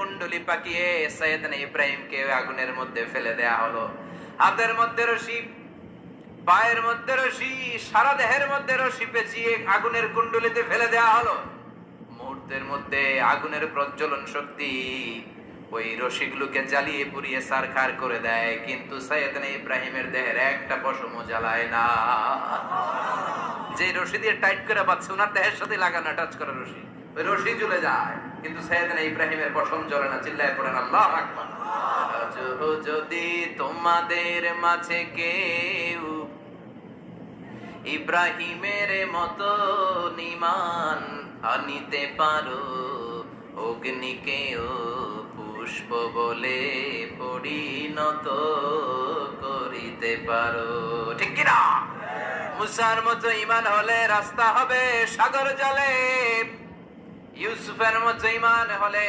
কুণ্ডলি পাকিয়ে সাইয়েদনা ইব্রাহিমকে আগুনের মধ্যে ফেলে দেয়া হলো। হাতের মধ্যে রশি, পায়ের মধ্যে রশি, সারা দেহের মধ্যে রশি পেঁচিয়ে আগুনের কুণ্ডলিতে ফেলে দেয়া হলো। মুহূর্তের মধ্যে আগুনের প্রজ্বলন শক্তি ওই রশিগুলোকে জ্বালিয়ে পুড়িয়ে ছারখার করে দেয়, কিন্তু সাইয়েদনা ইব্রাহিমের দেহের একটা পশমও জ্বালায় না। যে রশি দিয়ে টাইট করে বাঁধছে ওনার দেহের সাথে লাগানো টাচ করা রশি, ওই রশি জ্বলে যায়, কিন্তু সাইয়েদনা ইব্রাহিমের পশম জ্বলে না। চিল্লায় পড়েন আল্লাহু আকবার। যদি তোমাদের মাঝে কেউ ইব্রাহিমের মতো ঈমান আনিতে পারো, অগ্নিকেও পুষ্প বলে পরিণত করিতে পারো। ঠিক কিনা? মুসার মতো ঈমান হলে রাস্তা হবে সাগর জলে, ইউসুফের মতো ঈমান হলে